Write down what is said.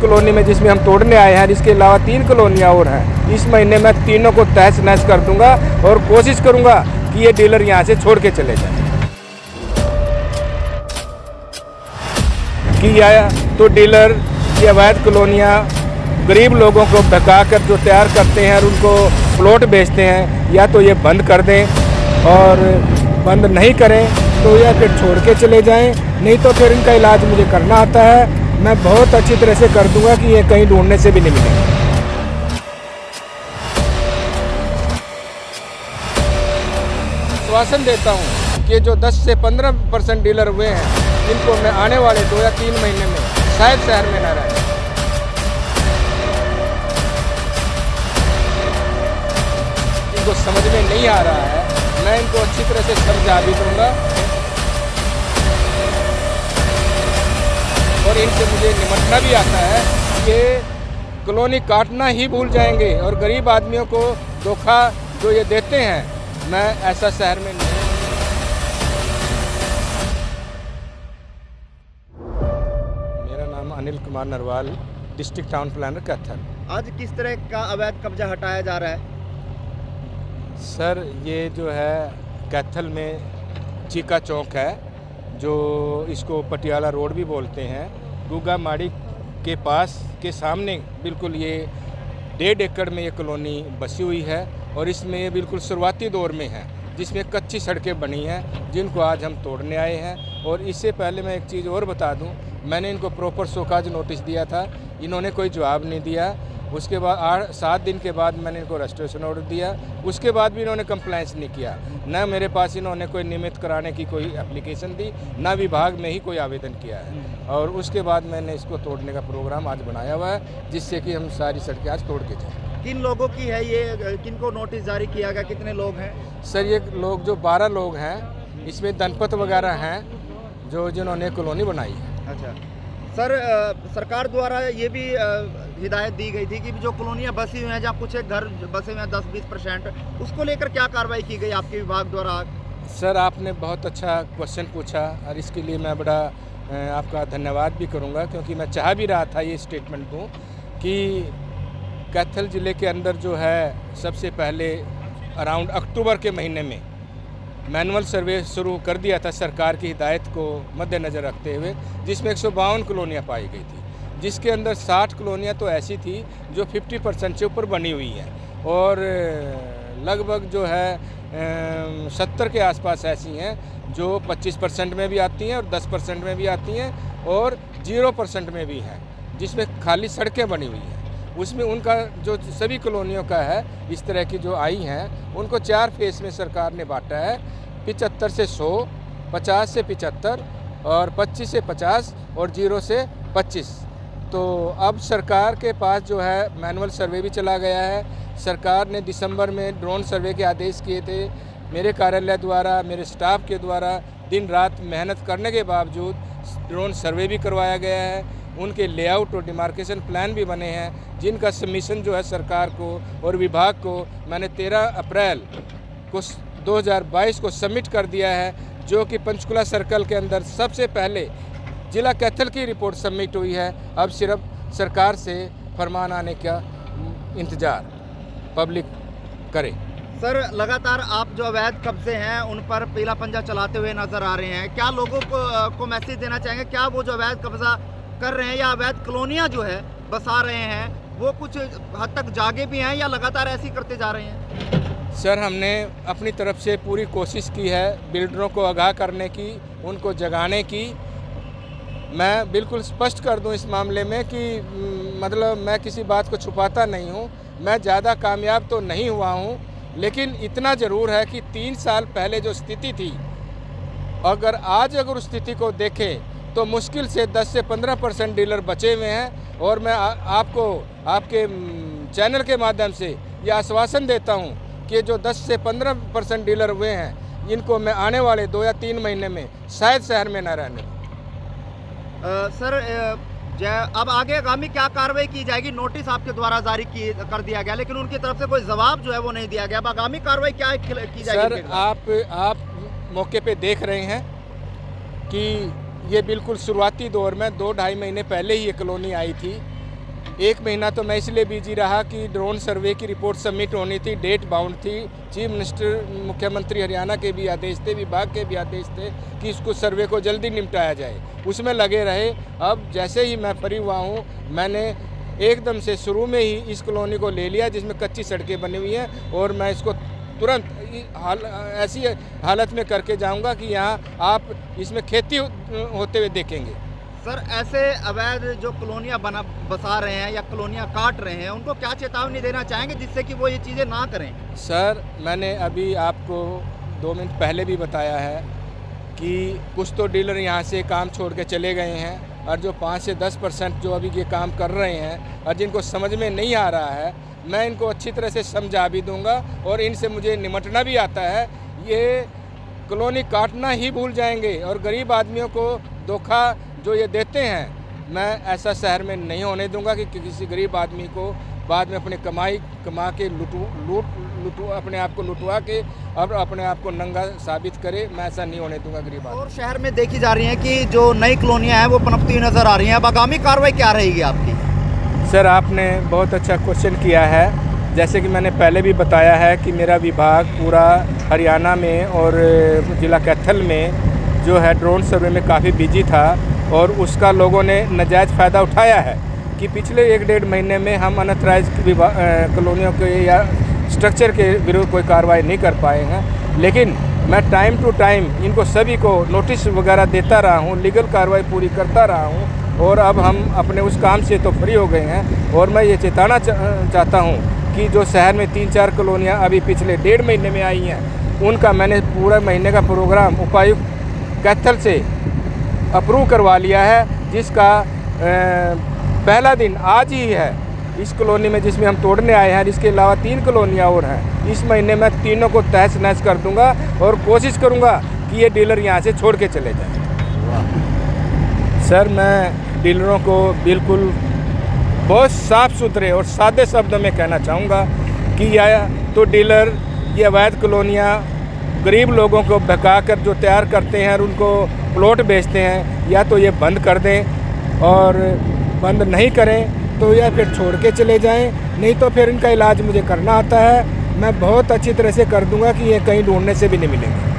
Colony में जिसमें हम तोड़ने आए हैं, इसके अलावा 3 कॉलोनियाँ और हैं। इस महीने मैं तीनों को तहस नहस कर दूंगा और कोशिश करूंगा कि ये डीलर यहाँ से छोड़ के चले जाएं। कि या तो डीलर ये अवैध कॉलोनियाँ गरीब लोगों को भगा कर जो तैयार करते हैं और उनको प्लॉट बेचते हैं, या तो ये बंद कर दें, और बंद नहीं करें तो या फिर छोड़ के चले जाएं, नहीं तो फिर इनका इलाज मुझे करना आता है। मैं बहुत अच्छी तरह से कर दूंगा कि ये कहीं ढूंढने से भी नहीं मिलेंगे। आश्वासन देता हूँ कि जो 10 से 15% डीलर हुए हैं, इनको मैं आने वाले 2 या 3 महीने में शायद शहर में न रहें। इनको समझ में नहीं आ रहा है, मैं इनको अच्छी तरह से समझा भी दूंगा और इनसे मुझे निपटना भी आता है कि कॉलोनी काटना ही भूल जाएंगे और गरीब आदमियों को धोखा जो ये देते हैं, मैं ऐसा शहर में नहीं। मेरा नाम Anil Kumar Narwal, district town planner Kaithal. आज किस तरह का अवैध कब्जा हटाया जा रहा है? सर, ये जो है कैथल में चीका चौक है, जो इसको पटियाला रोड भी बोलते हैं, गुगा माड़ी के पास के सामने बिल्कुल ये 1.5 एकड़ में ये कॉलोनी बसी हुई है और इसमें ये बिल्कुल शुरुआती दौर में है, जिसमें कच्ची सड़कें बनी हैं, जिनको आज हम तोड़ने आए हैं। और इससे पहले मैं एक चीज़ और बता दूं, मैंने इनको प्रॉपर शोकाज नोटिस दिया था, इन्होंने कोई जवाब नहीं दिया। उसके बाद 7 दिन के बाद मैंने इनको रजिस्ट्रेशन ऑर्डर दिया, उसके बाद भी इन्होंने कंप्लेंट्स नहीं किया। न मेरे पास इन्होंने कोई नियमित कराने की कोई एप्लीकेशन दी, ना विभाग में ही कोई आवेदन किया है। और उसके बाद मैंने इसको तोड़ने का प्रोग्राम आज बनाया हुआ है, जिससे कि हम सारी सड़कें आज तोड़ के जाएँ। किन लोगों की है ये, किनको नोटिस जारी किया गया, कितने लोग हैं? सर, ये लोग जो 12 लोग हैं, इसमें दंपत वगैरह हैं जो जिन्होंने कॉलोनी बनाई है। अच्छा सर, सरकार द्वारा ये भी हिदायत दी गई थी कि जो कॉलोनियाँ बसी हुई हैं, जहाँ कुछ एक घर बसे हुए हैं 10-20%, उसको लेकर क्या कार्रवाई की गई आपके विभाग द्वारा? सर, आपने बहुत अच्छा क्वेश्चन पूछा और इसके लिए मैं बड़ा आपका धन्यवाद भी करूंगा, क्योंकि मैं चाह भी रहा था ये स्टेटमेंट दूं कि कैथल ज़िले के अंदर जो है सबसे पहले अराउंड अक्टूबर के महीने में मैनुअल सर्वे शुरू कर दिया था सरकार की हिदायत को मद्देनज़र रखते हुए, जिसमें 152 कॉलोनियाँ पाई गई थी, जिसके अंदर 60 कॉलोनियाँ तो ऐसी थी जो 50% से ऊपर बनी हुई हैं और लगभग जो है 70 के आसपास ऐसी हैं जो 25% में भी आती हैं और 10% में भी आती हैं और 0% में भी हैं, जिसमें खाली सड़कें बनी हुई हैं। उसमें उनका जो सभी कॉलोनियों का है, इस तरह की जो आई हैं, उनको 4 फेस में सरकार ने बांटा है, 75 से 100, 50 से 75 और 25 से 50 और 0 से 25। तो अब सरकार के पास जो है मैनुअल सर्वे भी चला गया है। सरकार ने दिसंबर में ड्रोन सर्वे के आदेश किए थे, मेरे कार्यालय द्वारा, मेरे स्टाफ के द्वारा दिन रात मेहनत करने के बावजूद ड्रोन सर्वे भी करवाया गया है। उनके लेआउट और डिमार्केशन प्लान भी बने हैं, जिनका सबमिशन जो है सरकार को और विभाग को मैंने 13 अप्रैल को 2022 को सबमिट कर दिया है, जो कि पंचकुला सर्कल के अंदर सबसे पहले जिला कैथल की रिपोर्ट सबमिट हुई है। अब सिर्फ सरकार से फरमान आने का इंतज़ार पब्लिक करे। सर, लगातार आप जो अवैध कब्जे हैं उन पर पीला पंजा चलाते हुए नजर आ रहे हैं, क्या लोगों को मैसेज देना चाहेंगे? क्या वो जो अवैध कब्जा कर रहे हैं या अवैध कॉलोनियाँ जो है बसा रहे हैं, वो कुछ हद तक जागे भी हैं या लगातार ऐसे ही करते जा रहे हैं? सर, हमने अपनी तरफ से पूरी कोशिश की है बिल्डरों को आगाह करने की, उनको जगाने की। मैं बिल्कुल स्पष्ट कर दूं इस मामले में कि मतलब मैं किसी बात को छुपाता नहीं हूं, मैं ज़्यादा कामयाब तो नहीं हुआ हूं, लेकिन इतना ज़रूर है कि 3 साल पहले जो स्थिति थी, अगर उस स्थिति को देखें तो मुश्किल से 10 से 15% डीलर बचे हुए हैं। और मैं आपको आपके चैनल के माध्यम से ये आश्वासन देता हूं कि जो 10 से 15% डीलर हुए हैं, इनको मैं आने वाले 2 या 3 महीने में शायद शहर में न रहने। सर, अब आगे आगामी क्या कार्रवाई की जाएगी? नोटिस आपके द्वारा जारी कर दिया गया, लेकिन उनकी तरफ से कोई जवाब जो है वो नहीं दिया गया। अब आगामी कार्रवाई क्या की जाएगी? सर, आप मौके पे देख रहे हैं कि ये बिल्कुल शुरुआती दौर में 2-2.5 महीने पहले ही ये कॉलोनी आई थी 1 महीना तो मैं इसलिए बिजी रहा कि ड्रोन सर्वे की रिपोर्ट सबमिट होनी थी, डेट बाउंड थी। चीफ मिनिस्टर, मुख्यमंत्री हरियाणा के भी आदेश थे, विभाग के भी आदेश थे कि इसको सर्वे को जल्दी निपटाया जाए, उसमें लगे रहे। अब जैसे ही मैं फ्री हुआ हूँ, मैंने एकदम से शुरू में ही इस कॉलोनी को ले लिया जिसमें कच्ची सड़कें बनी हुई हैं, और मैं इसको तुरंत ऐसी हालत में करके जाऊंगा कि यहाँ आप इसमें खेती होते हुए देखेंगे। सर, ऐसे अवैध जो कॉलोनियाँ बसा रहे हैं या कॉलोनियाँ काट रहे हैं, उनको क्या चेतावनी देना चाहेंगे जिससे कि वो ये चीज़ें ना करें? सर, मैंने अभी आपको 2 मिनट पहले भी बताया है कि कुछ तो डीलर यहाँ से काम छोड़ के चले गए हैं, और जो 5 से 10% जो अभी ये काम कर रहे हैं और जिनको समझ में नहीं आ रहा है, मैं इनको अच्छी तरह से समझा भी दूंगा, और इनसे मुझे निमटना भी आता है। ये कॉलोनी काटना ही भूल जाएंगे, और गरीब आदमियों को धोखा जो ये देते हैं, मैं ऐसा शहर में नहीं होने दूंगा कि किसी गरीब आदमी को बाद में अपनी कमा के लूट अपने आप को लुटवा के और अपने आप को नंगा साबित करे। मैं ऐसा नहीं होने दूंगा गरीब आदमी। और शहर में देखी जा रही है कि जो नई कॉलोनियाँ हैं वो पनपती हुई नज़र आ रही हैं। अब आगामी कार्रवाई क्या रहेगी आपकी? सर, आपने बहुत अच्छा क्वेश्चन किया है। जैसे कि मैंने पहले भी बताया है कि मेरा विभाग पूरा हरियाणा में और ज़िला कैथल में जो है ड्रोन सर्वे में काफ़ी बिजी था, और उसका लोगों ने नाजायज़ फ़ायदा उठाया है कि पिछले 1-1.5 महीने में हम अनऑथराइज्ड कॉलोनियों के या स्ट्रक्चर के विरुद्ध कोई कार्रवाई नहीं कर पाए हैं। लेकिन मैं टाइम टू टाइम इनको सभी को नोटिस वगैरह देता रहा हूँ, लीगल कार्रवाई पूरी करता रहा हूँ, और अब हम अपने उस काम से तो फ्री हो गए हैं। और मैं ये चेताना चाहता हूँ कि जो शहर में 3-4 कॉलोनियाँ अभी पिछले 1.5 महीने में आई हैं, उनका मैंने पूरा महीने का प्रोग्राम उपायुक्त कैथल से अप्रूव करवा लिया है, जिसका पहला दिन आज ही है इस कॉलोनी में जिसमें हम तोड़ने आए हैं। इसके अलावा 3 कॉलोनियाँ और हैं। इस महीने में तीनों को तहस नहस कर दूंगा, और कोशिश करूंगा कि ये डीलर यहाँ से छोड़ के चले जाएं। सर, मैं डीलरों को बिल्कुल बहुत साफ़ सुथरे और सादे शब्दों में कहना चाहूँगा कि या तो डीलर ये अवैध कॉलोनियाँ गरीब लोगों को बहका कर जो तैयार करते हैं और उनको प्लॉट बेचते हैं, या तो ये बंद कर दें, और बंद नहीं करें तो या फिर छोड़ के चले जाएं, नहीं तो फिर इनका इलाज मुझे करना आता है। मैं बहुत अच्छी तरह से कर दूंगा कि ये कहीं ढूंढने से भी नहीं मिलेंगे।